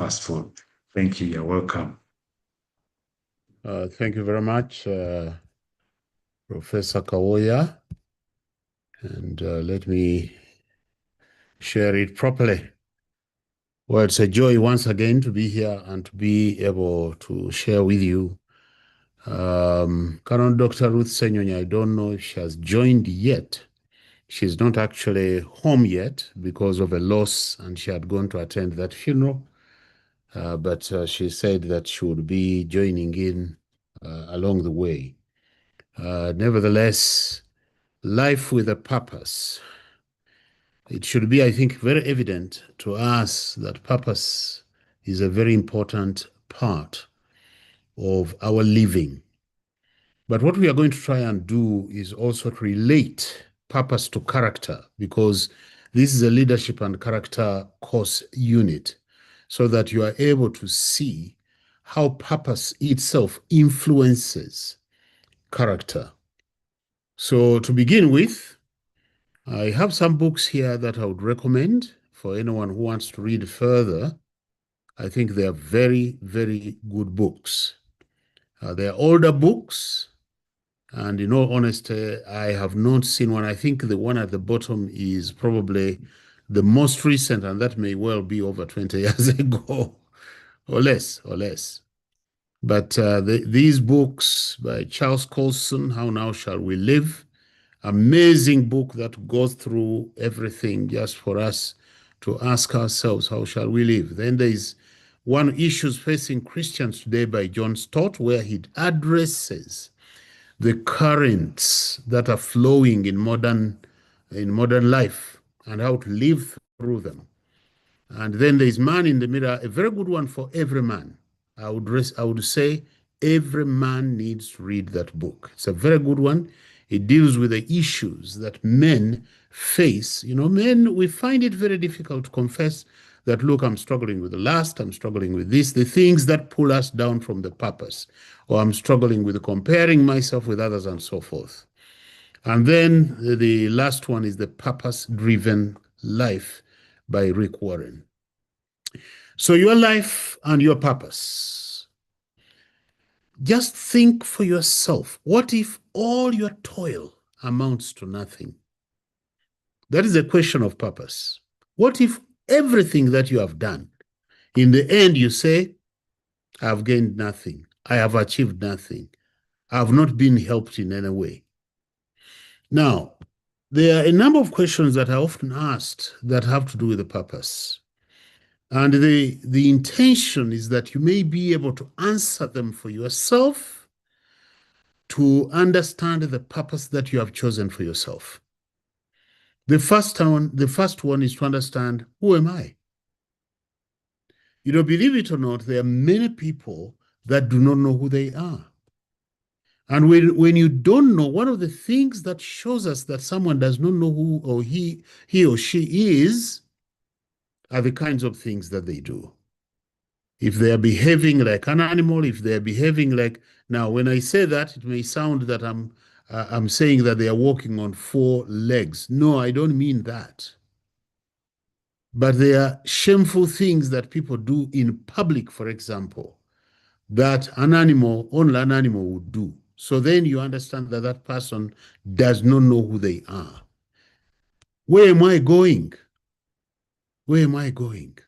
purposeful. Thank you. You're welcome. Thank you very much, Professor Kawoya. And let me share it properly. Well, it's a joy once again to be here and to be able to share with you. Canon Dr. Ruth Senyonyi, I don't know if she has joined yet. She's not actually home yet because of a loss, and she had gone to attend that funeral. But she said that she would be joining in along the way. Nevertheless, life with a purpose. It should be, I think, very evident to us that purpose is a very important part of our living. But what we are going to try and do is also to relate purpose to character, because this is a leadership and character course unit, so that you are able to see how purpose itself influences character. So to begin with, I have some books here that I would recommend for anyone who wants to read further. I think they are very, very good books. They are older books, and in all honesty, I have not seen one. I think the one at the bottom is probably the most recent, and that may well be over 20 years ago, or less. But these books by Charles Colson, How Now Shall We Live? Amazing book that goes through everything just for us to ask ourselves, how shall we live? Then there is One Issues Facing Christians Today by John Stott, where he addresses the currents that are flowing in modern life and how to live through them. And then there is Man in the Mirror, a very good one for every man. I would say every man needs to read that book. It's a very good one. It deals with the issues that men face. You know, men, we find it very difficult to confess that, look, I'm struggling with the lust, I'm struggling with this, the things that pull us down from the purpose, or I'm struggling with comparing myself with others and so forth. And then the last one is The Purpose-Driven Life by Rick Warren. So your life and your purpose. Just think for yourself, what if all your toil amounts to nothing? That is a question of purpose. What if everything that you have done, in the end you say, I have gained nothing, I have achieved nothing, I have not been helped in any way? Now, there are a number of questions that are often asked that have to do with the purpose. And the intention is that you may be able to answer them for yourself, to understand the purpose that you have chosen for yourself. The first one is to understand, who am I? You know, believe it or not, there are many people that do not know who they are. And when you don't know, one of the things that shows us that someone does not know who or he or she is are the kinds of things that they do. If they are behaving like an animal, if they are behaving like... Now, when I say that, it may sound that I'm saying that they are walking on 4 legs. No, I don't mean that. But there are shameful things that people do in public, for example, that only an animal would do. So then you understand that that person does not know who they are. Where am I going? Where am I going?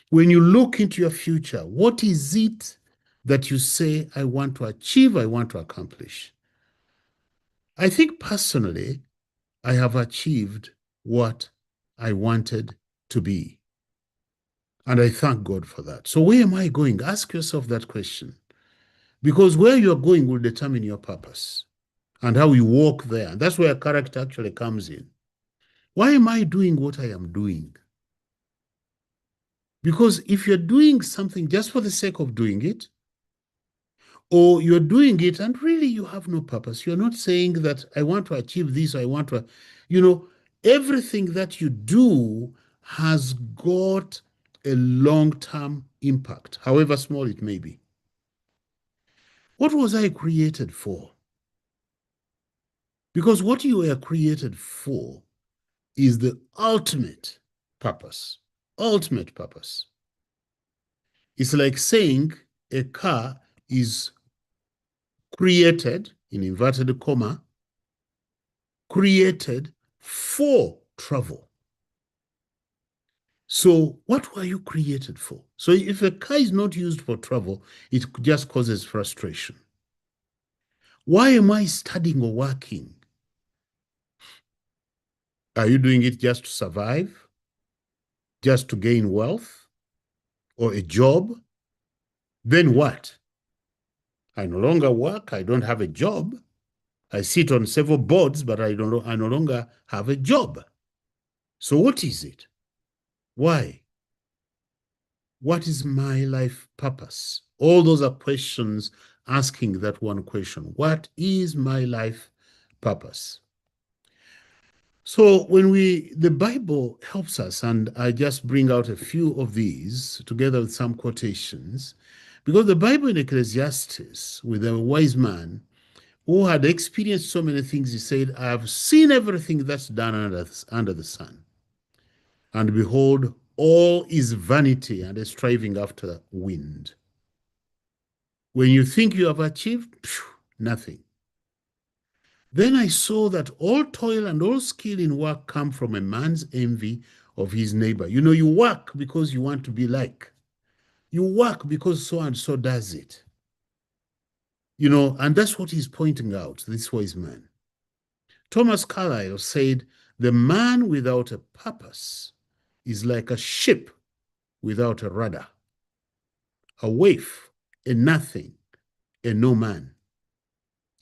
When you look into your future, what is it that you say, I want to achieve, I want to accomplish? I think personally, I have achieved what I wanted to be. And I thank God for that. So where am I going? Ask yourself that question. Because where you're going will determine your purpose and how you walk there. And that's where character actually comes in. Why am I doing what I am doing? Because if you're doing something just for the sake of doing it, or you're doing it and really you have no purpose, you're not saying that I want to achieve this, I want to, everything that you do has got a long-term impact, however small it may be. What was I created for? Because what you were created for is the ultimate purpose. Ultimate purpose. It's like saying a car is created, in inverted comma, created for travel. So what were you created for? So if a car is not used for travel, it just causes frustration. Why am I studying or working? Are you doing it just to survive? Just to gain wealth? Or a job? Then what? I no longer work. I don't have a job. I sit on several boards, but I no longer have a job. So what is it? Why? What is my life purpose? All those are questions asking that one question. What is my life purpose? So the Bible helps us, and I just bring out a few of these together with some quotations, because the Bible in Ecclesiastes, with a wise man who had experienced so many things, he said, I have seen everything that's done under the sun. And behold, all is vanity and a striving after wind. When you think you have achieved, nothing. Then I saw that all toil and all skill in work come from a man's envy of his neighbor. You know, you work because you want to be like. You work because so and so does it. You know, and that's what he's pointing out, this wise man. Thomas Carlyle said, the man without a purpose is like a ship without a rudder, a waif, a nothing, a no man.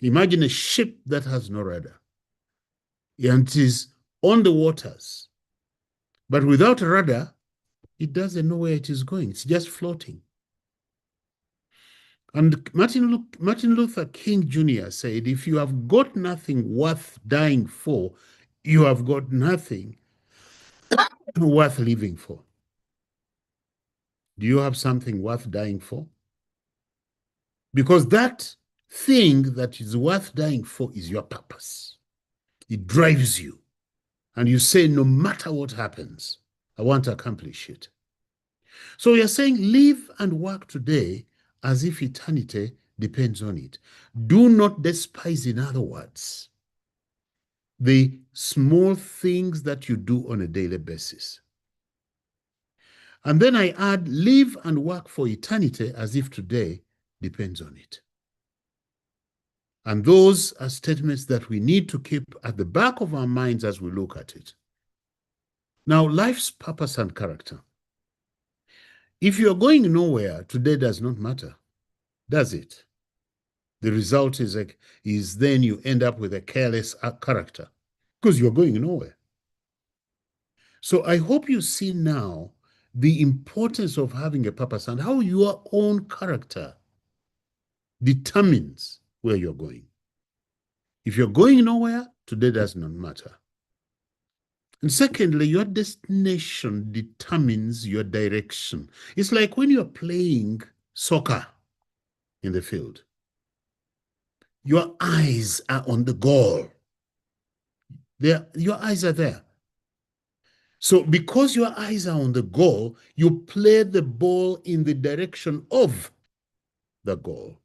Imagine a ship that has no rudder and it is on the waters, but without a rudder, it doesn't know where it is going. It's just floating. And Martin Luther King Jr. said, if you have got nothing worth dying for, you have got nothing worth living for. Do you have something worth dying for? Because that thing that is worth dying for is your purpose. It drives you. And you say, no matter what happens, I want to accomplish it. So we are saying live and work today as if eternity depends on it. Do not despise, in other words, the small things that you do on a daily basis. And then I add, live and work for eternity as if today depends on it. And those are statements that we need to keep at the back of our minds as we look at it. Now, life's purpose and character. If you're going nowhere, today does not matter, does it? The result is then you end up with a careless character because you're going nowhere. So I hope you see now the importance of having a purpose and how your own character determines where you're going. If you're going nowhere, today does not matter. And secondly, your destination determines your direction. It's like when you're playing soccer in the field. Your eyes are on the goal. Your eyes are there. So because your eyes are on the goal, you play the ball in the direction of the goal.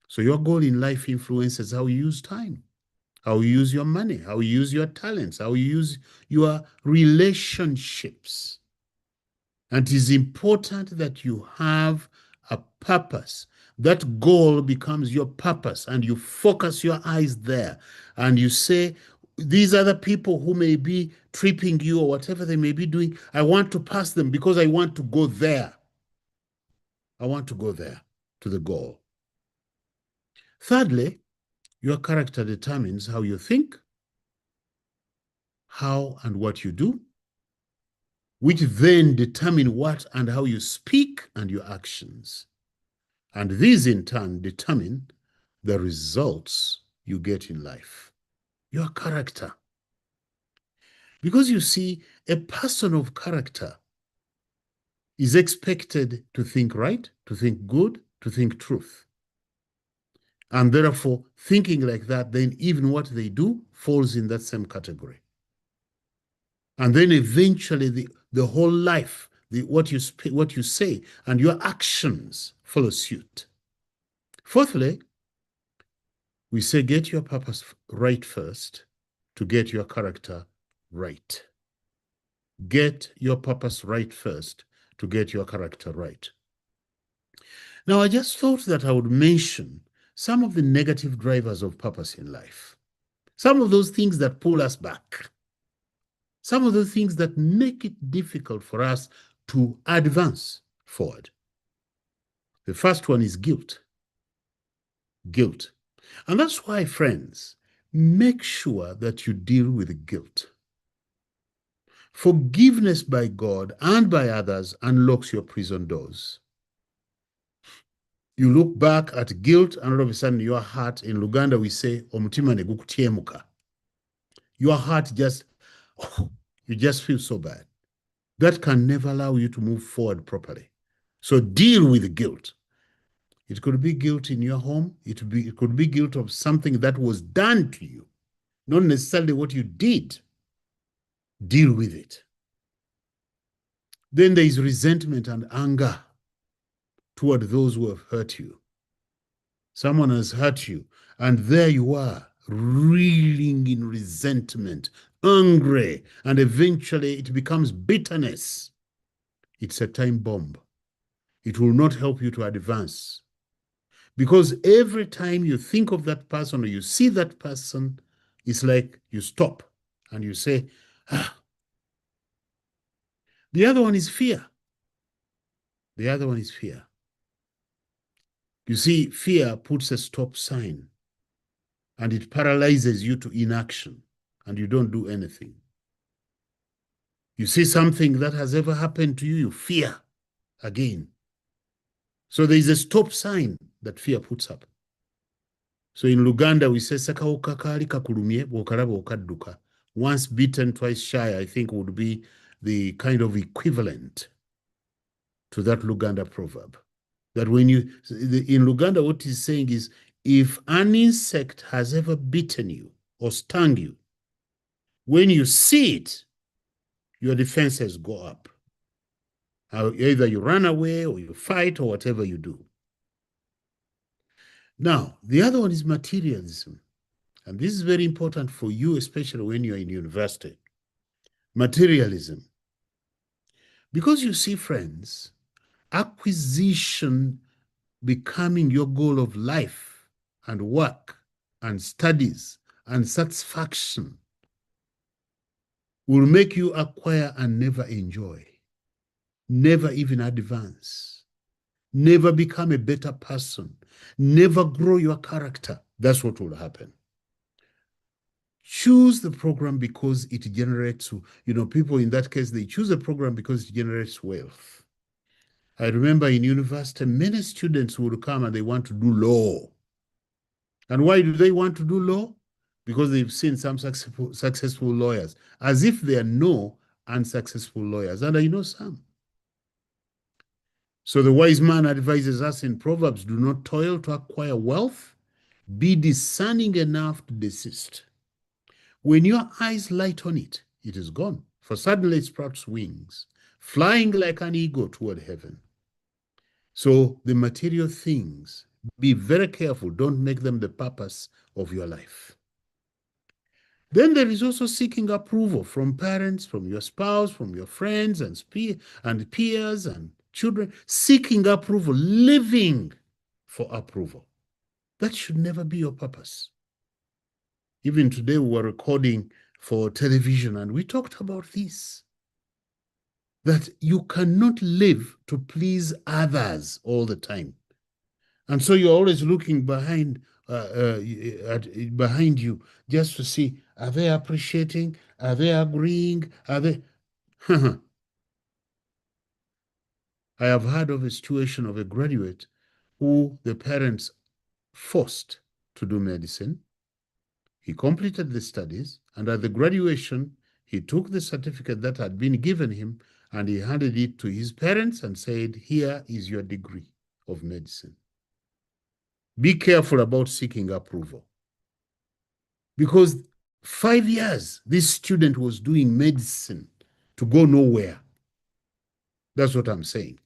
So your goal in life influences how you use time, how you use your money, how you use your talents, how you use your relationships. And it is important that you have a purpose. That goal becomes your purpose, and you focus your eyes there. And you say, these are the people who may be tripping you or whatever they may be doing. I want to pass them because I want to go there. I want to go there to the goal. Thirdly, your character determines how you think, how and what you do, which then determine what and how you speak and your actions. And these in turn determine the results you get in life. Your character. Because you see, a person of character is expected to think right, to think good, to think truth. And therefore, thinking like that, then even what they do falls in that same category. And then eventually the whole life what you say, and your actions follow suit. Fourthly, we say get your purpose right first to get your character right. Get your purpose right first to get your character right. Now, I just thought that I would mention some of the negative drivers of purpose in life. Some of those things that pull us back. Some of those things that make it difficult for us to advance forward. The first one is guilt. Guilt. And that's why, friends, make sure that you deal with guilt. Forgiveness by God and by others unlocks your prison doors. You look back at guilt, and all of a sudden your heart, in Luganda we say, omutima ne gukutyemuka. Your heart just, you just feel so bad. That can never allow you to move forward properly. So deal with guilt. It could be guilt in your home. It could be guilt of something that was done to you, not necessarily what you did. Deal with it. Then there is resentment and anger toward those who have hurt you. Someone has hurt you, and there you are, reeling in resentment, angry, and eventually it becomes bitterness. It's a time bomb. It will not help you to advance. Because every time you think of that person or you see that person, it's like you stop and you say, ah. The other one is fear. The other one is fear. You see, fear puts a stop sign and it paralyzes you to inaction and you don't do anything. You see something that has ever happened to you, you fear again. So there is a stop sign that fear puts up. So in Luganda, we say, Sakawuka kali kakulumye, bw'okalaba okadduka. Once bitten, twice shy, I think would be the kind of equivalent to that Luganda proverb. That when you, in Luganda, what he's saying is, if an insect has ever bitten you or stung you, when you see it, your defenses go up. Either you run away or you fight or whatever you do. Now, the other one is materialism. And this is very important for you, especially when you're in university. Materialism. Because you see, friends, acquisition becoming your goal of life and work and studies and satisfaction will make you acquire and never enjoy, never even advance, never become a better person, never grow your character. That's what will happen. Choose the program because it generates, people in that case, they choose a program because it generates wealth. I remember in university, many students would come and they want to do law. And why do they want to do law? Because they've seen some successful lawyers, as if there are no unsuccessful lawyers. And I know some. So the wise man advises us in Proverbs, do not toil to acquire wealth, be discerning enough to desist. When your eyes light on it, it is gone, for suddenly it sprouts wings, flying like an eagle toward heaven. So the material things, be very careful. Don't make them the purpose of your life. Then there is also seeking approval from parents, from your spouse, from your friends and peers and children. Seeking approval, living for approval. That should never be your purpose. Even today we were recording for television and we talked about this. That you cannot live to please others all the time. And so you're always looking behind you just to see, are they appreciating? Are they agreeing? Are they? I have heard of a situation of a graduate who the parents forced to do medicine. He completed the studies, and at the graduation, he took the certificate that had been given him and he handed it to his parents and said, here is your degree of medicine. Be careful about seeking approval. Because 5 years, this student was doing medicine to go nowhere. That's what I'm saying.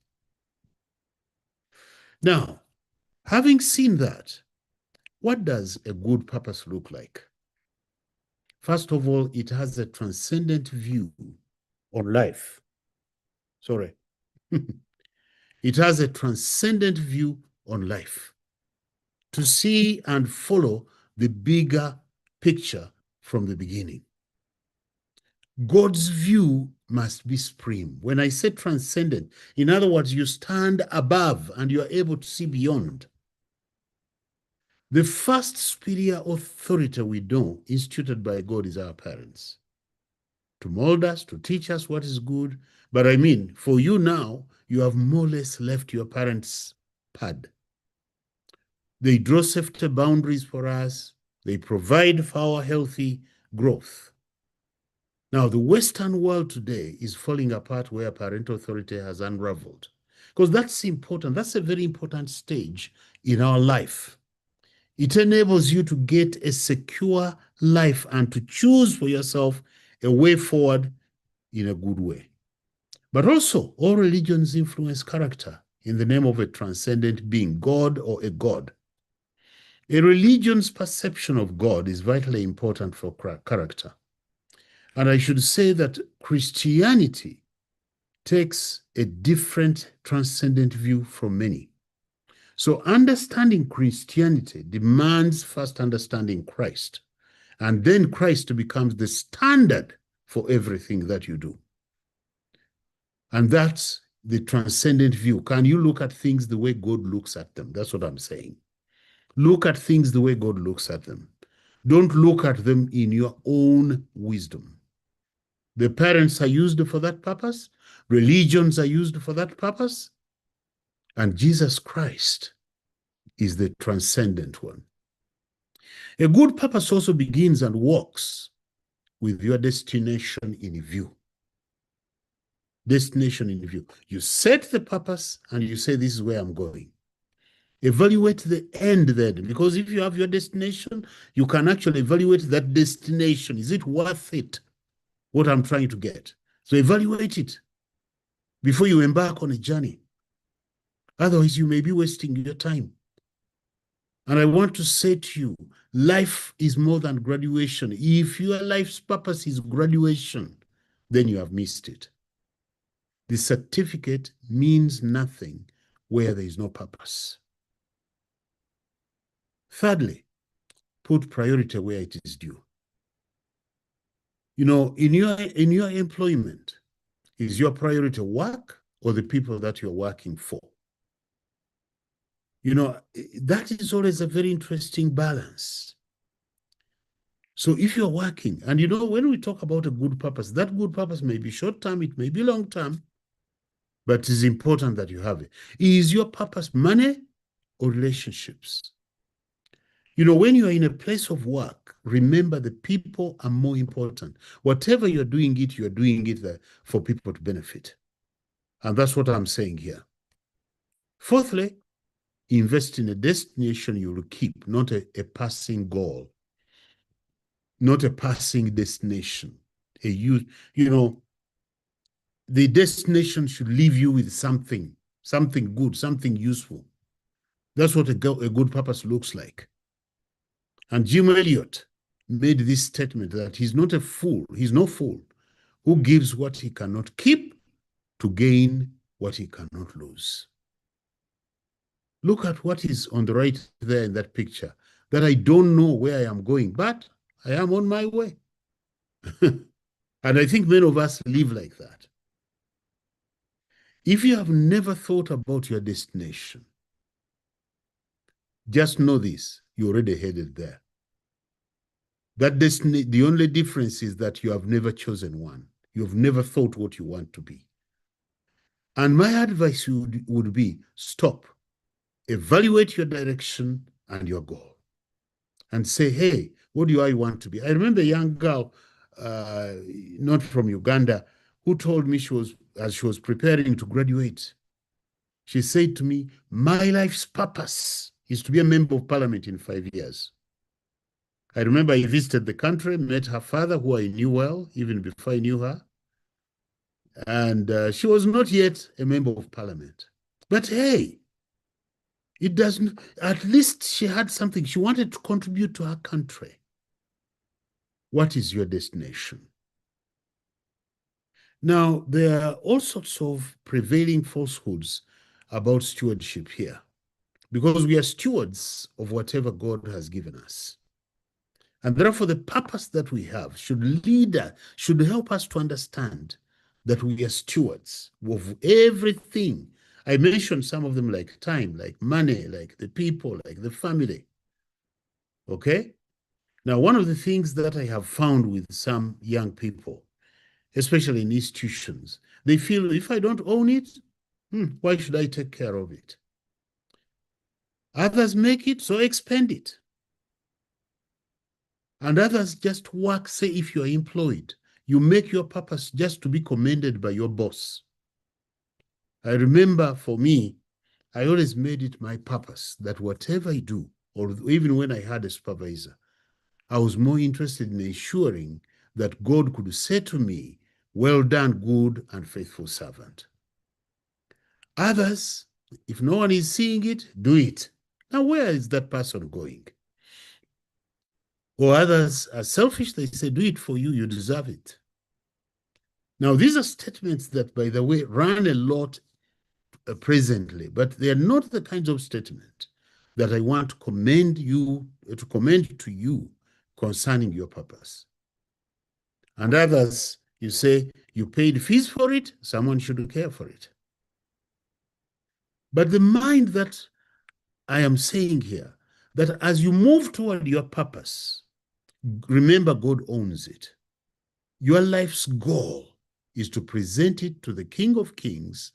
Now, having seen that, what does a good purpose look like? First of all, it has a transcendent view on life. Sorry. It has a transcendent view on life to see and follow the bigger picture from the beginning. God's view must be supreme. When I say transcendent, in other words, you stand above and you are able to see beyond. The first superior authority we know instituted by God is our parents, to mold us, to teach us what is good. But I mean, for you now, you have more or less left your parents' pad. They draw safety boundaries for us. They provide for our healthy growth. Now, the Western world today is falling apart where parental authority has unraveled. Because that's important. That's a very important stage in our life. It enables you to get a secure life and to choose for yourself a way forward in a good way. But also, all religions influence character in the name of a transcendent being, God or a God. A religion's perception of God is vitally important for character. And I should say that Christianity takes a different transcendent view from many. So understanding Christianity demands first understanding Christ, and then Christ becomes the standard for everything that you do. And that's the transcendent view. Can you look at things the way God looks at them? That's what I'm saying. Look at things the way God looks at them. Don't look at them in your own wisdom. The parents are used for that purpose. Religions are used for that purpose. And Jesus Christ is the transcendent one. A good purpose also begins and works with your destination in view. Destination in view. You set the purpose and you say, this is where I'm going. Evaluate the end then, because if you have your destination, you can actually evaluate that destination. Is it worth it, what I'm trying to get? So evaluate it before you embark on a journey. Otherwise, you may be wasting your time. And I want to say to you, life is more than graduation. If your life's purpose is graduation, then you have missed it. The certificate means nothing where there is no purpose. Thirdly, put priority where it is due. You know, in your employment, is your priority work or the people that you're working for? You know, that is always a very interesting balance. So if you're working, and you know, when we talk about a good purpose, that good purpose may be short-term, it may be long-term, but it is important that you have it. Is your purpose money or relationships? You know, when you are in a place of work, remember the people are more important. Whatever you're doing it for people to benefit. And that's what I'm saying here. Fourthly, invest in a destination you will keep, not a passing goal, not a passing destination. You know, the destination should leave you with something good, something useful. That's what a good purpose looks like. And Jim Elliot made this statement that he's not a fool, he's no fool who gives what he cannot keep to gain what he cannot lose. Look at what is on the right there in that picture, that I don't know where I am going, but I am on my way. And I think many of us live like that. If you have never thought about your destination, just know this, you're already headed there. That destiny, the only difference is that you have never chosen one. You've never thought what you want to be. And my advice would be, stop, evaluate your direction and your goal, and say, hey, what do I want to be? I remember a young girl, not from Uganda, who told me as she was preparing to graduate, she said to me, my life's purpose is to be a member of parliament in 5 years. I remember I visited the country, met her father, who I knew well, even before I knew her. And she was not yet a member of parliament. But hey, it doesn't, at least she had something. She wanted to contribute to her country. What is your destination? Now, there are all sorts of prevailing falsehoods about stewardship here, because we are stewards of whatever God has given us. And therefore, the purpose that we have should help us to understand that we are stewards of everything. I mentioned some of them, like time, like money, like the people, like the family. Okay? Now, one of the things that I have found with some young people, especially in institutions, they feel, if I don't own it, why should I take care of it? Others make it, so expend it. And others just work. Say, if you are employed, you make your purpose just to be commended by your boss. I remember, for me, I always made it my purpose that whatever I do, or even when I had a supervisor, I was more interested in ensuring that God could say to me, "Well done, good and faithful servant." Others, if no one is seeing it, do it. Now, where is that person going? Or others are selfish. They say, do it for you, you deserve it. Now, these are statements that, by the way, run a lot presently, but they are not the kinds of statements that I want to commend to you concerning your purpose. And others, you say, you paid fees for it, someone should care for it. But the mind that I am saying here, that as you move toward your purpose, remember God owns it. Your life's goal is to present it to the King of Kings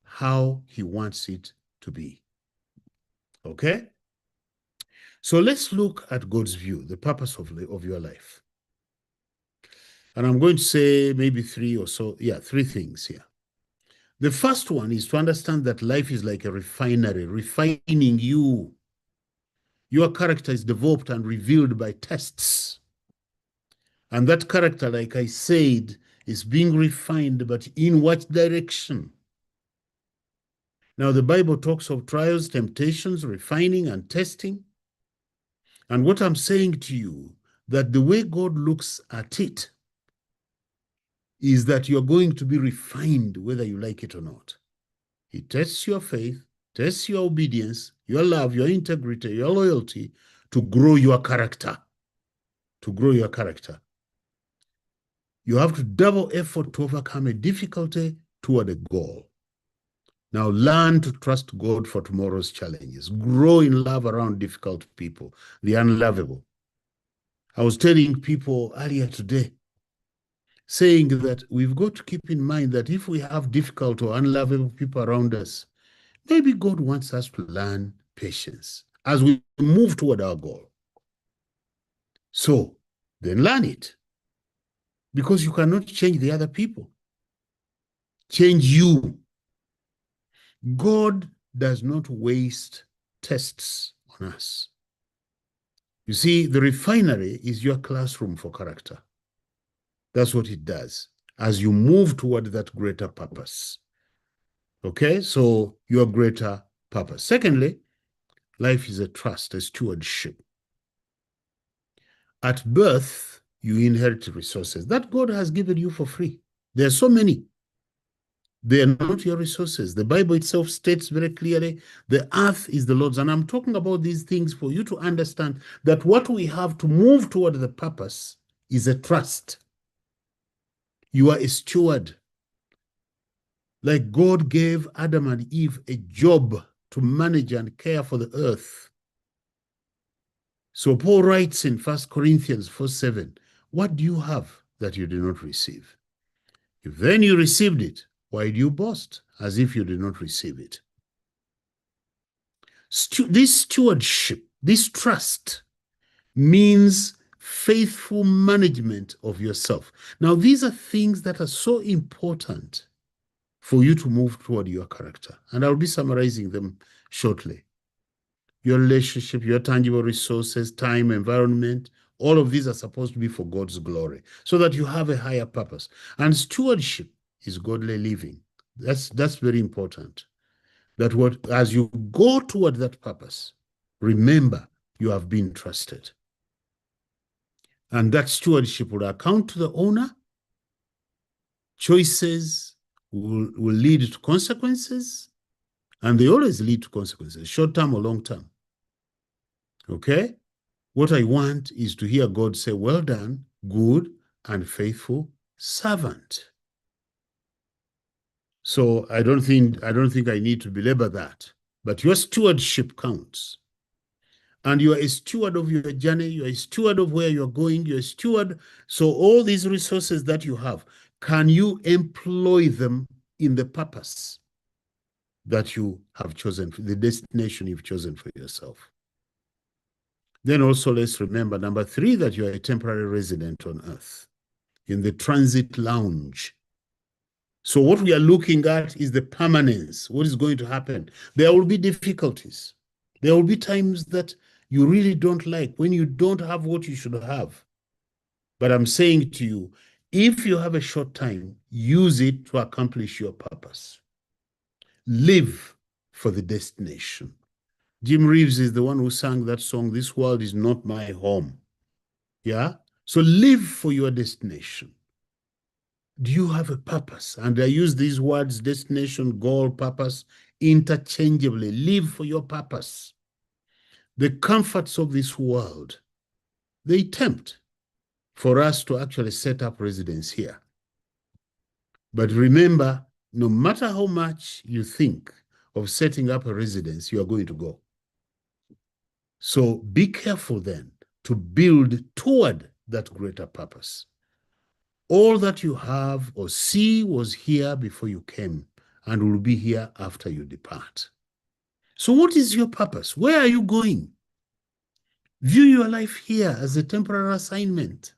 how he wants it to be. Okay? So let's look at God's view, the purpose of your life. And I'm going to say maybe three things here. The first one is to understand that life is like a refinery, refining you. Your character is developed and revealed by tests. And that character, like I said, is being refined, but in what direction? Now, the Bible talks of trials, temptations, refining, and testing. And what I'm saying to you, that the way God looks at it is that you're going to be refined whether you like it or not. He tests your faith, tests your obedience, your love, your integrity, your loyalty, to grow your character. To grow your character. You have to double effort to overcome a difficulty toward a goal. Now learn to trust God for tomorrow's challenges. Grow in love around difficult people, the unlovable. I was telling people earlier today, saying that we've got to keep in mind that if we have difficult or unlovable people around us, maybe God wants us to learn patience as we move toward our goal. So then learn it, because you cannot change the other people. Change you. God does not waste tests on us. You see, the refinery is your classroom for character. That's what it does as you move toward that greater purpose. Okay, so your greater purpose. Secondly, life is a trust, a stewardship. At birth, you inherit resources that God has given you for free. There are so many. They are not your resources. The Bible itself states very clearly, the earth is the Lord's. And I'm talking about these things for you to understand that what we have to move toward the purpose is a trust. You are a steward. Like God gave Adam and Eve a job to manage and care for the earth. So Paul writes in 1 Corinthians 4:7, what do you have that you did not receive? If then you received it, why do you boast as if you did not receive it? This stewardship, this trust, means faithful management of yourself. Now, these are things that are so important for you to move toward your character. And I'll be summarizing them shortly. Your relationship, your tangible resources, time, environment, all of these are supposed to be for God's glory, so that you have a higher purpose. And stewardship is godly living. That's very important. That as you go toward that purpose, remember you have been trusted. And that stewardship will account to the owner. Choices will lead to consequences, and they always lead to consequences, short-term or long-term. Okay? What I want is to hear God say, well done, good and faithful servant. So I don't think I need to belabor that. But your stewardship counts. And you are a steward of your journey. You are a steward of where you're going. You're a steward. So all these resources that you have, can you employ them in the purpose that you have chosen, the destination you've chosen for yourself? Then also let's remember, number 3, that you are a temporary resident on earth in the transit lounge. So what we are looking at is the permanence. What is going to happen? There will be difficulties. There will be times that you really don't like, when you don't have what you should have. But I'm saying to you, if you have a short time, use it to accomplish your purpose. Live for the destination. Jim Reeves is the one who sang that song, "This world is not my home." Yeah? So live for your destination. Do you have a purpose? And I use these words, destination, goal, purpose, interchangeably. Live for your purpose. The comforts of this world, they tempt for us to actually set up residence here. But remember, no matter how much you think of setting up a residence, you are going to go. So be careful then to build toward that greater purpose. All that you have or see was here before you came and will be here after you depart. So what is your purpose? Where are you going? View your life here as a temporary assignment.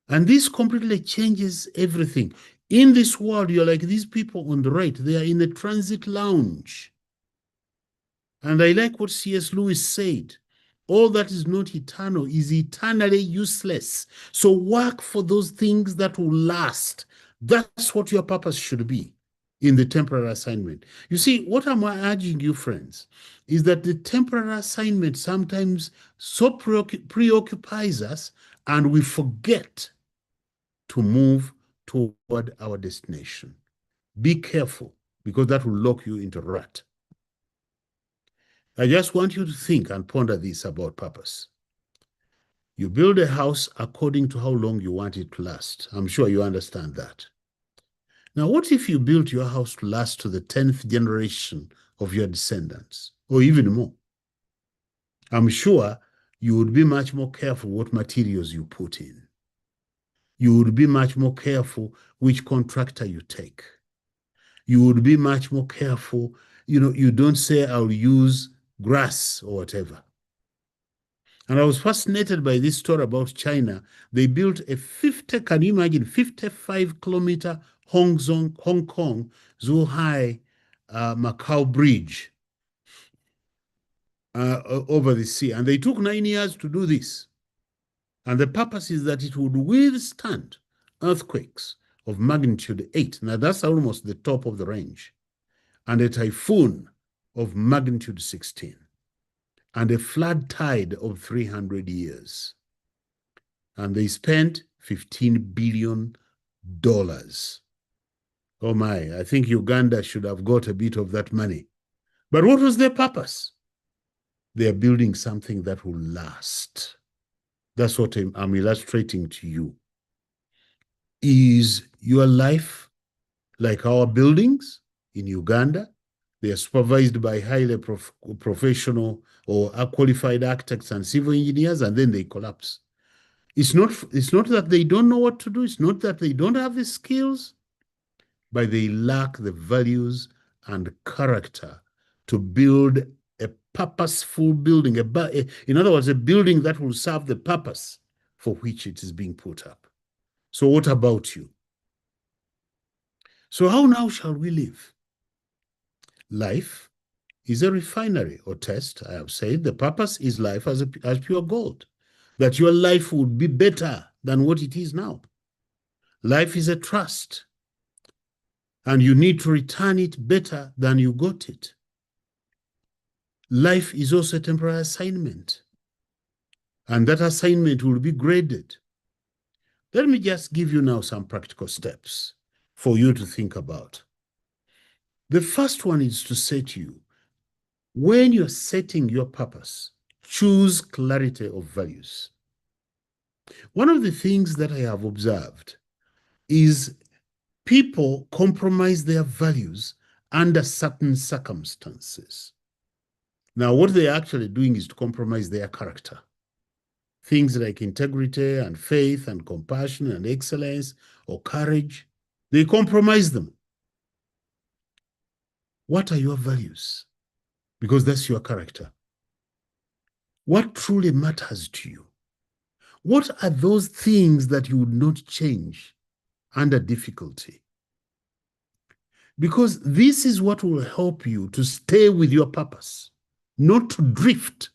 And this completely changes everything. In this world, you're like these people on the right. They are in the transit lounge. And I like what C.S. Lewis said. All that is not eternal is eternally useless. So work for those things that will last. That's what your purpose should be in the temporary assignment. You see, what I'm urging you, friends, is that the temporary assignment sometimes so preoccupies us, and we forget to move toward our destination. Be careful, because that will lock you into rut. I just want you to think and ponder this about purpose. You build a house according to how long you want it to last. I'm sure you understand that. Now, what if you built your house to last to the 10th generation of your descendants, or even more? I'm sure you would be much more careful what materials you put in. You would be much more careful which contractor you take. You would be much more careful. You don't say, I'll use grass or whatever. And I was fascinated by this story about China. They built can you imagine, 55-kilometer Hong Kong, Zhuhai, Macau bridge over the sea. And they took 9 years to do this. And the purpose is that it would withstand earthquakes of magnitude 8. Now, that's almost the top of the range. And a typhoon of magnitude 16. And a flood tide of 300 years. And they spent $15 billion. Oh my, I think Uganda should have got a bit of that money. But what was their purpose? They are building something that will last. That's what I'm illustrating to you. Is your life like our buildings in Uganda? They are supervised by highly professional or qualified architects and civil engineers, and then they collapse. It's not that they don't know what to do. It's not that they don't have the skills, but they lack the values and character to build a purposeful building. In other words, a building that will serve the purpose for which it is being put up. So what about you? So how now shall we live? Life is a refinery or test. I have said the purpose is life as pure gold, that your life would be better than what it is now. Life is a trust. and you need to return it better than you got it. Life is also a temporary assignment, and that assignment will be graded. Let me just give you now some practical steps for you to think about. The first one is to say to you, when you're setting your purpose, choose clarity of values. One of the things that I have observed is people compromise their values under certain circumstances. Now, what they're actually doing is to compromise their character. Things like integrity and faith and compassion and excellence or courage, they compromise them. What are your values? Because that's your character. What truly matters to you? What are those things that you would not change under difficulty? Because this is what will help you to stay with your purpose, not to drift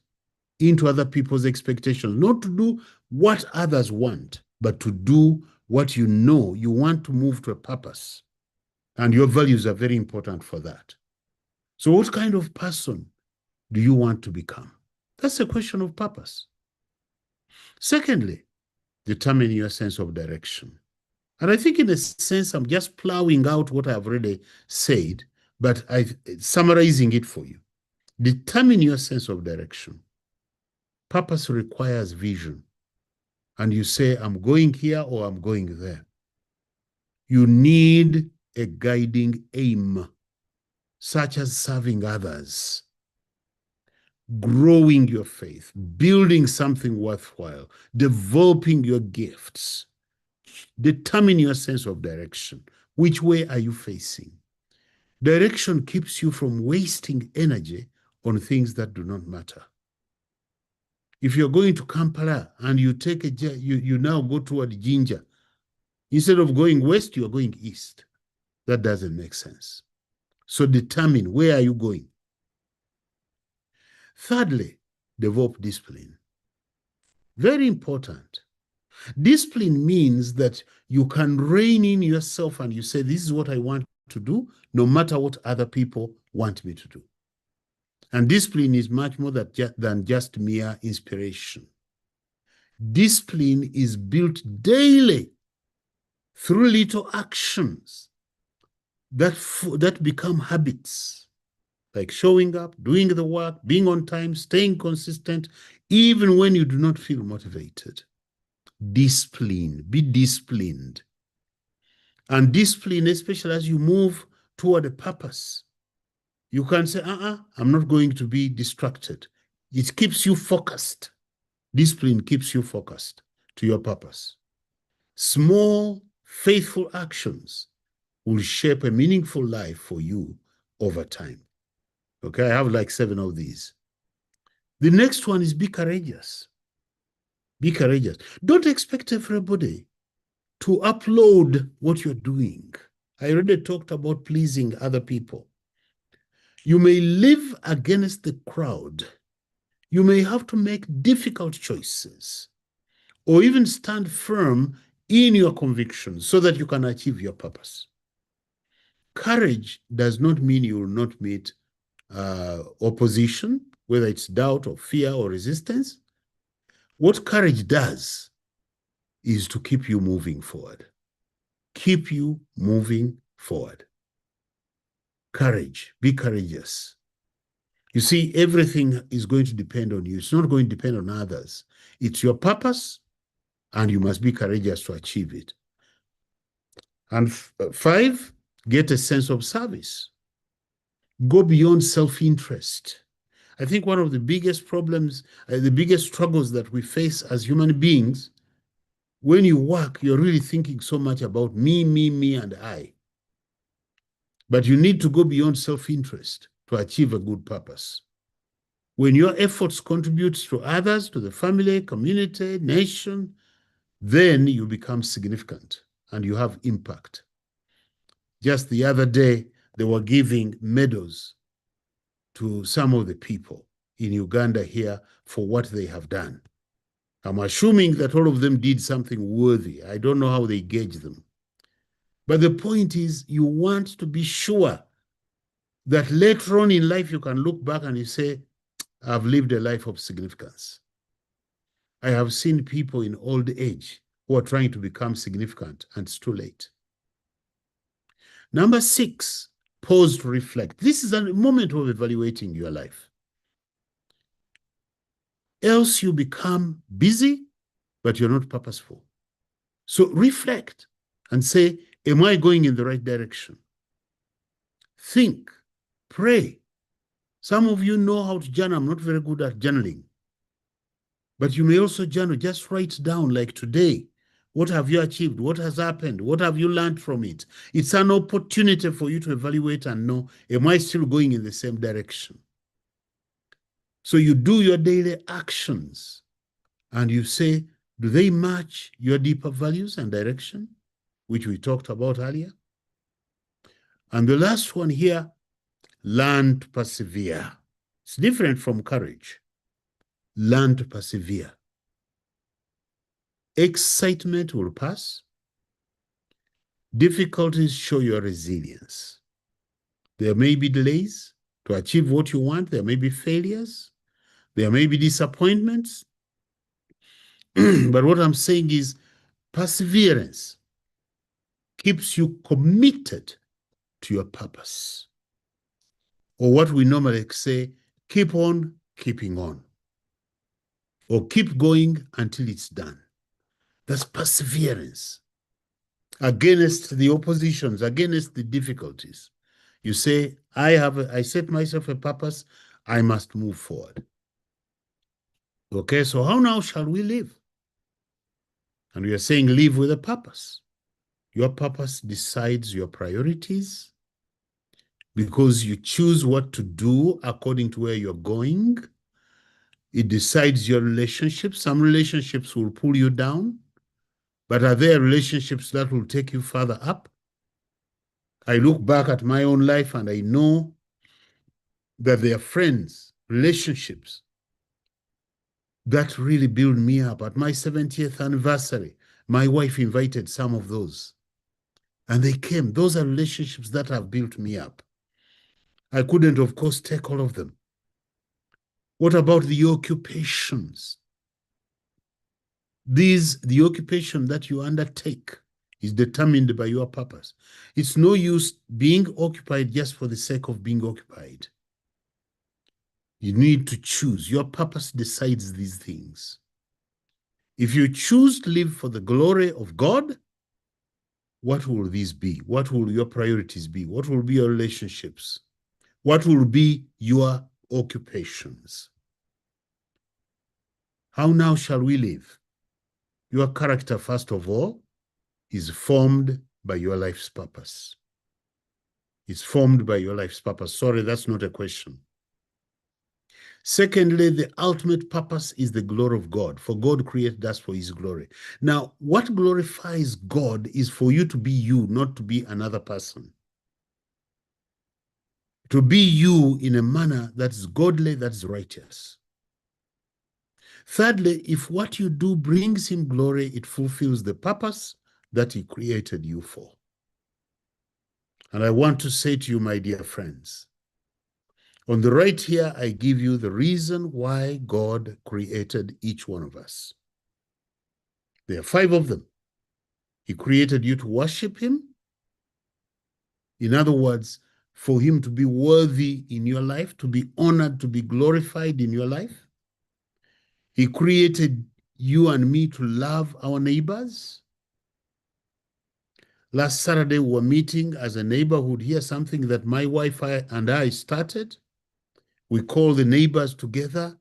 into other people's expectations, not to do what others want, but to do what you know you want to move to a purpose. And your values are very important for that. So what kind of person do you want to become? That's a question of purpose. Secondly, determine your sense of direction. And I think in a sense, I'm just plowing out what I've already said, but I'm summarizing it for you. Determine your sense of direction. Purpose requires vision. And you say, I'm going here or I'm going there. You need a guiding aim, such as serving others, growing your faith, building something worthwhile, developing your gifts. Determine your sense of direction. Which way are you facing? Direction keeps you from wasting energy on things that do not matter. If you're going to Kampala and you take you now go toward Jinja, instead of going west, you're going east. That doesn't make sense. So determine, where are you going? Thirdly, develop discipline. Very important. Discipline means that you can rein in yourself and you say, this is what I want to do, no matter what other people want me to do. And discipline is much more than just mere inspiration. Discipline is built daily through little actions that become habits, like showing up, doing the work, being on time, staying consistent, even when you do not feel motivated. Discipline, be disciplined. And discipline, especially as you move toward a purpose, you can say, I'm not going to be distracted. It keeps you focused. Discipline keeps you focused to your purpose. Small, faithful actions will shape a meaningful life for you over time. Okay, I have like 7 of these. The next one is be courageous. Be courageous. Don't expect everybody to upload what you're doing. I already talked about pleasing other people. You may live against the crowd. You may have to make difficult choices or even stand firm in your convictions so that you can achieve your purpose. Courage does not mean you will not meet opposition, whether it's doubt or fear or resistance. What courage does is to keep you moving forward. Keep you moving forward. Courage, be courageous. You see, everything is going to depend on you. It's not going to depend on others. It's your purpose, and you must be courageous to achieve it. And 5, get a sense of service. Go beyond self-interest. I think one of the biggest problems, the biggest struggles that we face as human beings, when you work, you're really thinking so much about me, and I. But you need to go beyond self-interest to achieve a good purpose. When your efforts contribute to others, to the family, community, nation, then you become significant and you have impact. Just the other day, they were giving medals to some of the people in Uganda here for what they have done. I'm assuming that all of them did something worthy. I don't know how they gauge them. But the point is, you want to be sure that later on in life you can look back and you say, I've lived a life of significance. I have seen people in old age who are trying to become significant, and it's too late. Number 6, pause to reflect. This is a moment of evaluating your life. Else you become busy, but you're not purposeful. So reflect and say, am I going in the right direction? Think, pray. Some of you know how to journal. I'm not very good at journaling. But you may also journal. Just write down, like today, what have you achieved? What has happened? What have you learned from it? It's an opportunity for you to evaluate and know, am I still going in the same direction? So you do your daily actions and you say, do they match your deeper values and direction, which we talked about earlier? And the last one here, learn to persevere. It's different from courage. Learn to persevere. Excitement will pass. Difficulties show your resilience. There may be delays to achieve what you want. There may be failures. There may be disappointments. But what I'm saying is perseverance keeps you committed to your purpose. Or what we normally say, keep on keeping on. Or keep going until it's done. That's perseverance. Against the oppositions, against the difficulties. You say, I set myself a purpose, I must move forward. Okay, so how now shall we live? And we are saying live with a purpose. Your purpose decides your priorities because you choose what to do according to where you're going. It decides your relationships. Some relationships will pull you down, but are there relationships that will take you further up? I look back at my own life and I know that there are friends, relationships that really build me up. At my 70th anniversary, my wife invited some of those. And they came. Those are relationships that have built me up. I couldn't, of course, take all of them. What about the occupations? The occupation that you undertake is determined by your purpose. It's no use being occupied just for the sake of being occupied. You need to choose. Your purpose decides these things. If you choose to live for the glory of God, what will these be? What will your priorities be? What will be your relationships? What will be your occupations? How now shall we live? Your character, first of all, is formed by your life's purpose. It's formed by your life's purpose. Sorry, that's not a question. Secondly, the ultimate purpose is the glory of God, for God created us for his glory. Now, what glorifies God is for you to be you, not to be another person. To be you in a manner that is godly, that is righteous. Thirdly, if what you do brings him glory, it fulfills the purpose that he created you for. And I want to say to you, my dear friends, on the right here, I give you the reason why God created each one of us. There are 5 of them. He created you to worship him. In other words, for him to be worthy in your life, to be honored, to be glorified in your life. He created you and me to love our neighbors. Last Saturday, we were meeting as a neighborhood here, something that my wife and I started. We call the neighbors together,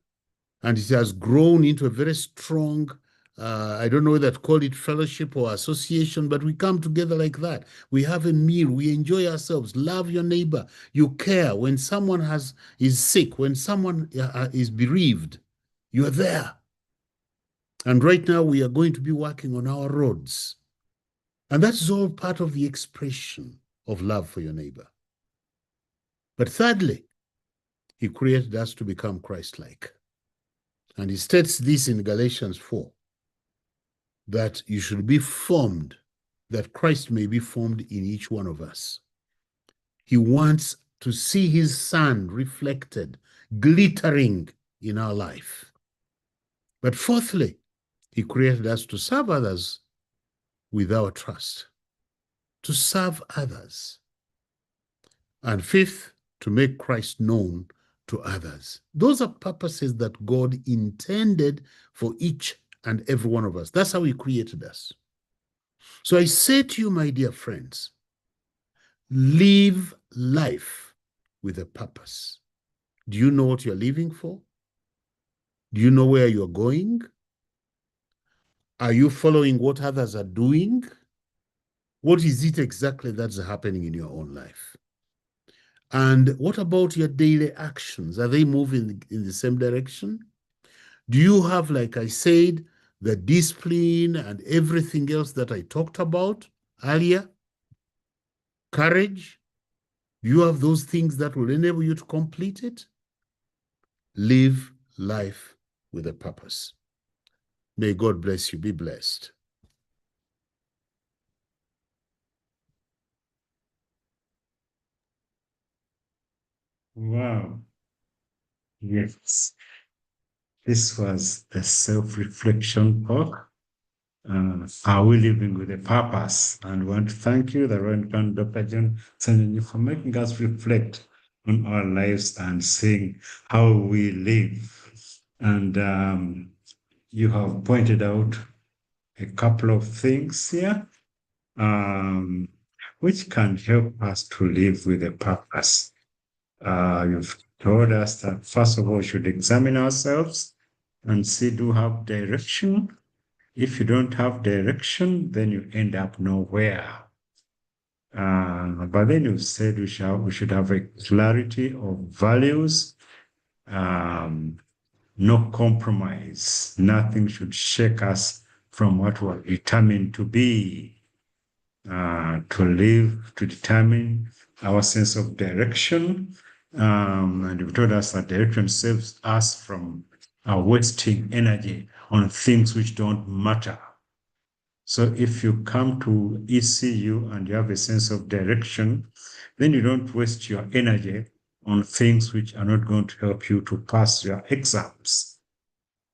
and it has grown into a very strong, I don't know whether to call it fellowship or association, but we come together like that. We have a meal, we enjoy ourselves, love your neighbor. You care when someone is sick, when someone is bereaved, you're there. And right now we are going to be working on our roads. And that's all part of the expression of love for your neighbor. But thirdly, he created us to become Christ-like. And he states this in Galatians 4, that you should be formed that Christ may be formed in each one of us. He wants to see his sun reflected, glittering in our life. But fourthly, he created us to serve others with our trust, to serve others. And fifth, to make Christ known to others. Those are purposes that God intended for each and every one of us. That's how he created us. So I say to you, my dear friends, live life with a purpose. Do you know what you're living for? Do you know where you're going? Are you following what others are doing? What is it exactly that's happening in your own life? And what about your daily actions? Are they moving in the same direction? Do you have, like I said, the discipline and everything else that I talked about earlier? Courage? Do you have those things that will enable you to complete it? Live life with a purpose. May God bless you. Be blessed. Wow. Yes. This was a self-reflection talk. Are we living with a purpose? And we want to thank you, the Reverend Dr. John Senyonyi, for making us reflect on our lives and seeing how we live. And you have pointed out a couple of things here, which can help us to live with a purpose. You've told us that, first of all, we should examine ourselves and see, do we have direction? If you don't have direction, then you end up nowhere. But then you said we should have a clarity of values, no compromise. Nothing should shake us from what we're determined to be, to live, to determine our sense of direction. And you told us that direction saves us from wasting energy on things which don't matter. So if you come to ECU and you have a sense of direction, then you don't waste your energy on things which are not going to help you to pass your exams,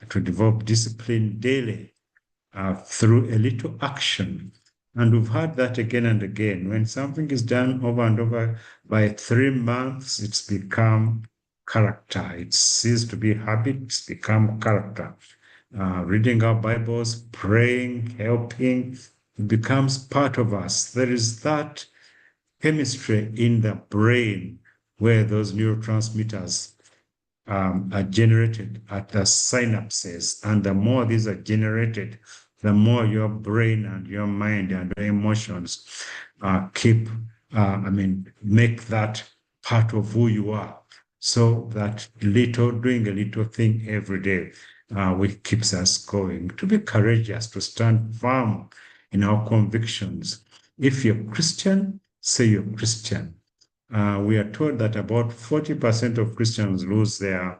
to develop discipline daily through a little action. And we've heard that again and again. When something is done over and over, by 3 months, it's become character. It ceases to be habit, it's become character. Reading our Bibles, praying, helping, it becomes part of us. There is that chemistry in the brain where those neurotransmitters are generated at the synapses. And the more these are generated, the more your brain and your mind and your emotions make that part of who you are. So that doing a little thing every day, which keeps us going, to be courageous, to stand firm in our convictions. If you're Christian, say you're Christian. We are told that about 40% of Christians lose their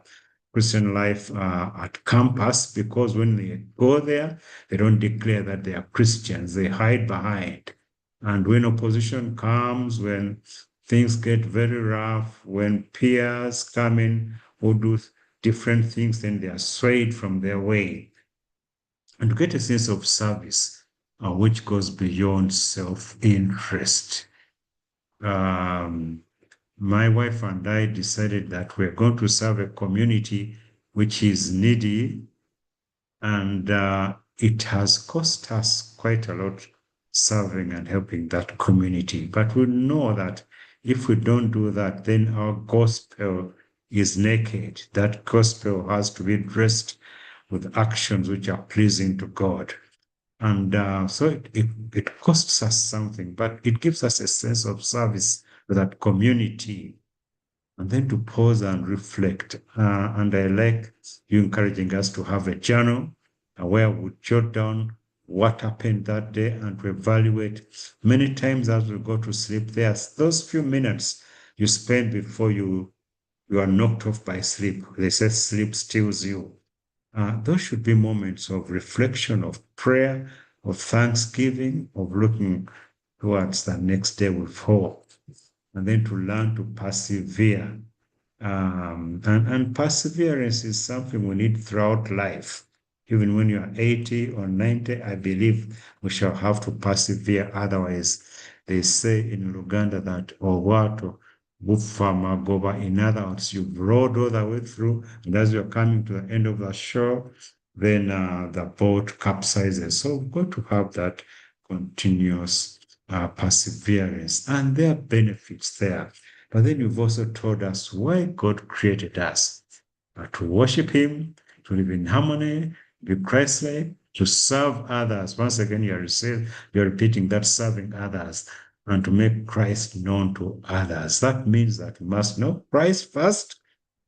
Christian life at campus because when they go there, they don't declare that they are Christians. They hide behind. And when opposition comes, when things get very rough, when peers come in who do different things, then they are swayed from their way. And to get a sense of service, which goes beyond self-interest. My wife and I decided that we're going to serve a community which is needy, and it has cost us quite a lot serving and helping that community. But we know that if we don't do that, then our gospel is naked. That gospel has to be dressed with actions which are pleasing to God. And so it costs us something, but it gives us a sense of service to that community. And then to pause and reflect. And I like you encouraging us to have a journal where we jot down what happened that day and to evaluate. Many times as we go to sleep, there's those few minutes you spend before you are knocked off by sleep. They say sleep steals you. Those should be moments of reflection, of prayer, of thanksgiving, of looking towards the next day with hope, and then to learn to persevere. And perseverance is something we need throughout life. Even when you are 80 or 90, I believe we shall have to persevere. Otherwise, they say in Uganda that Owato Bufama Goba, in other words, you've rowed all the way through, and as you're coming to the end of the shore, then the boat capsizes. So we've got to have that continuous perseverance, and there are benefits there. But then you've also told us why God created us, to worship Him, to live in harmony, be Christ-like, to serve others. Once again, you're repeating that, serving others, and to make Christ known to others. That means that we must know Christ first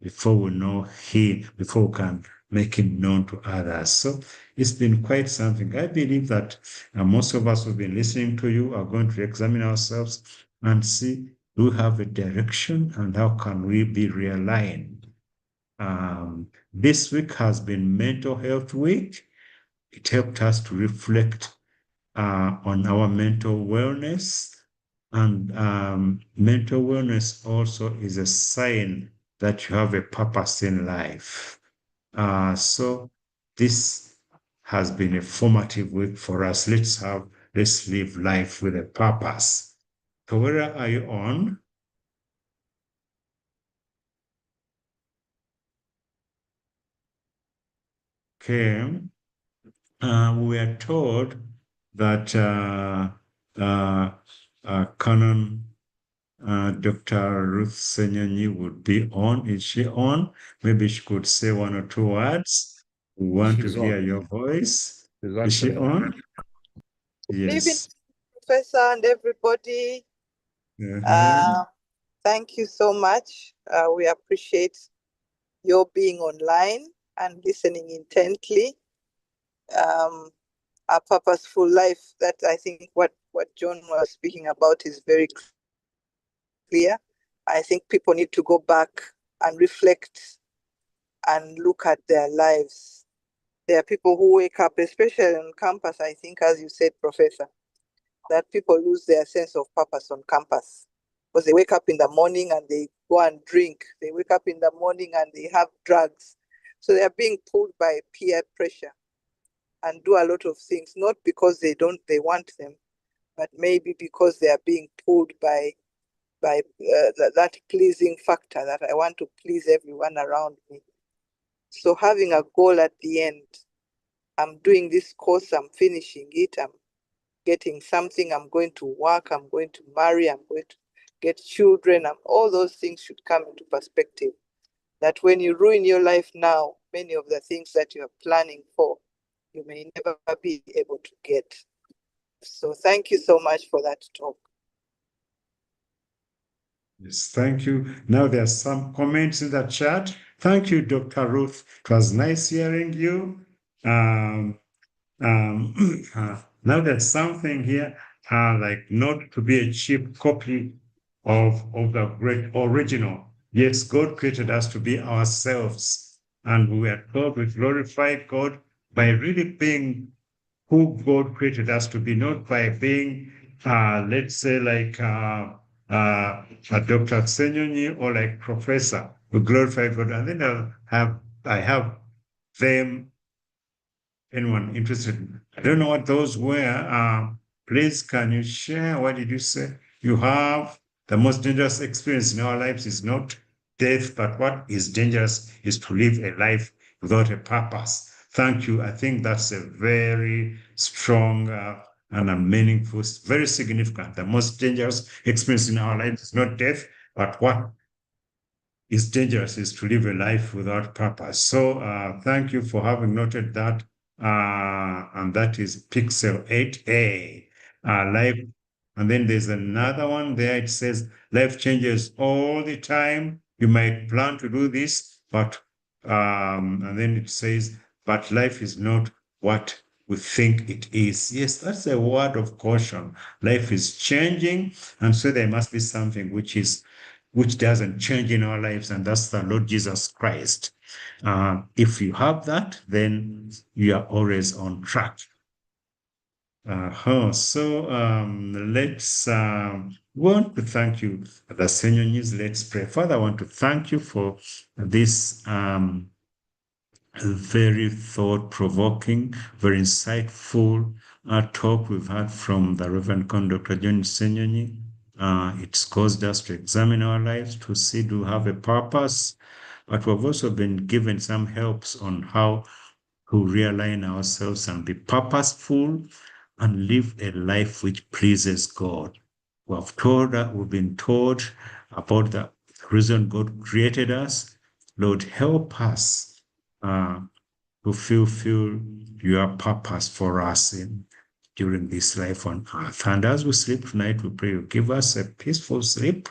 before we know Him, before we can make Him known to others. So it's been quite something. I believe that most of us who've been listening to you are going to examine ourselves and see, do we have a direction, and how can we be realigned? This week has been Mental Health Week. It helped us to reflect on our mental wellness. And mental wellness also is a sign that you have a purpose in life. So this has been a formative week for us. Let's live life with a purpose. So where are you on? Okay. We are told that Canon Dr. Ruth Senyonyi would be on. Is she on? Maybe she could say one or two words. We want She's to hear on. your voice. She's Is she actually on? Good evening, Yes. Professor and everybody. Uh-huh. Thank you so much. We appreciate your being online and listening intently. A purposeful life, that I think what John was speaking about is very clear. I think people need to go back and reflect and look at their lives. There are people who wake up, especially on campus, I think, as you said, Professor, that people lose their sense of purpose on campus because they wake up in the morning and they go and drink. They wake up in the morning and they have drugs. So they are being pulled by peer pressure and do a lot of things, not because they want them, but maybe because they are being pulled by that pleasing factor, that I want to please everyone around me. So having a goal at the end, I'm doing this course, I'm finishing it, I'm getting something, I'm going to work, I'm going to marry, I'm going to get children, all those things should come into perspective. That when you ruin your life now, many of the things that you are planning for, you may never be able to get. So thank you so much for that talk. Yes, thank you. Now there are some comments in the chat. Thank you, Dr. Ruth. It was nice hearing you. Now there's something here, like not to be a cheap copy of the great original. Yes, God created us to be ourselves, and we are told we glorify God by really being who God created us to be, not by being, let's say, like a Dr. Senyonyi or like Professor. We glorify God, and then I have them. Anyone interested? I don't know what those were. Please, can you share? What did you say? You have the most dangerous experience in our lives is not death, but what is dangerous is to live a life without a purpose. Thank you. I think that's a very strong and a meaningful, very significant. The most dangerous experience in our lives is not death, but what is dangerous is to live a life without purpose. So thank you for having noted that. And that is Pixel 8A. Life. And then there's another one there. It says life changes all the time. You might plan to do this, but and then it says, but life is not what we think it is. Yes, that's a word of caution. Life is changing, and so there must be something which doesn't change in our lives, and that's the Lord Jesus Christ. If you have that, then you are always on track. So let's want to thank you, the Senyonyis. Let's pray. Father, I want to thank you for this very thought-provoking, very insightful talk we've had from the Reverend Dr. John Senyonyi. It's caused us to examine our lives to see do we have a purpose, but we've also been given some helps on how to realign ourselves and be purposeful and live a life which pleases God. We've been taught about the reason God created us. Lord, help us to fulfill your purpose for us during this life on earth. And as we sleep tonight, we pray you give us a peaceful sleep,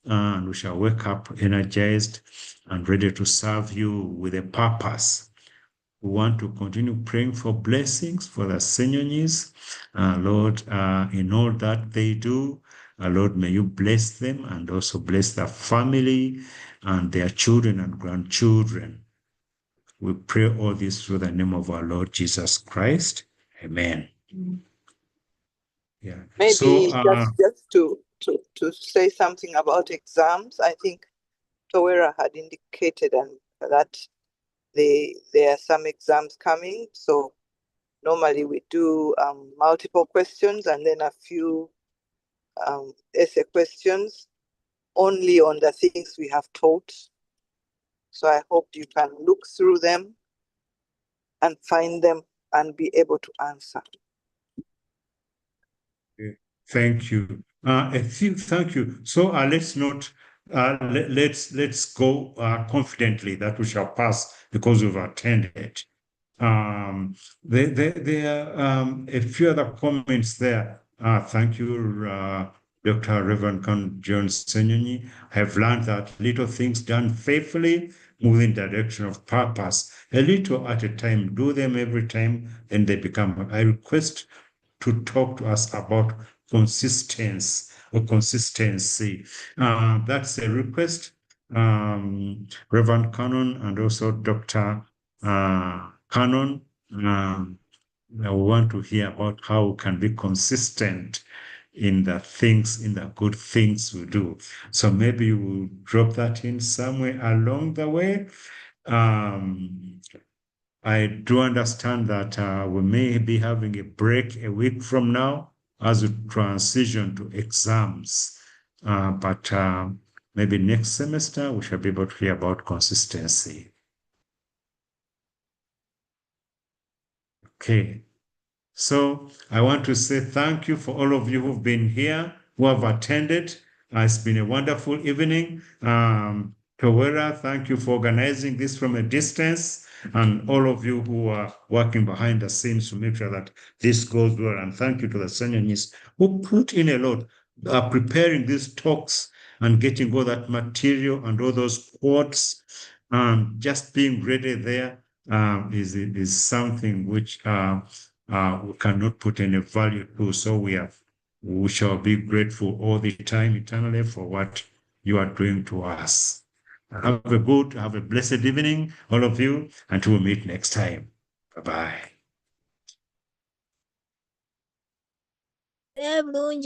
and we shall wake up energized and ready to serve you with a purpose. We want to continue praying for blessings for the Senyonyis. Lord, in all that they do, Lord, may you bless them and also bless their family and their children and grandchildren. We pray all this through the name of our Lord Jesus Christ. Amen. Yeah. Maybe So, just to say something about exams, I think Towera had indicated that there are some exams coming. So normally we do multiple questions and then a few essay questions only on the things we have taught. So I hope you can look through them and find them and be able to answer. thank you. Thank you. So let's not let's go confidently that we shall pass because we've attended. There are a few other comments there. Thank you, Dr. Reverend John Senyonyi. I have learned that little things done faithfully move in the direction of purpose. A little at a time, do them every time, then they become. I request to talk to us about consistency or consistency. That's a request. Reverend Canon and also Dr. Canon. I want to hear about how we can be consistent in the things, in the good things we do. So maybe you will drop that in somewhere along the way. I do understand that we may be having a break a week from now as we transition to exams. But maybe next semester we shall be able to hear about consistency. Okay. So I want to say thank you for all of you who've been here, who have attended. It's been a wonderful evening. Towera, thank you for organizing this from a distance, and all of you who are working behind the scenes to make sure that this goes well. And thank you to the Senyonyis who put in a lot, preparing these talks and getting all that material and all those quotes, just being ready there is something which we cannot put any value to. So we shall be grateful all the time eternally for what you are doing to us. Have a blessed evening, all of you, until we meet next time. Bye-bye.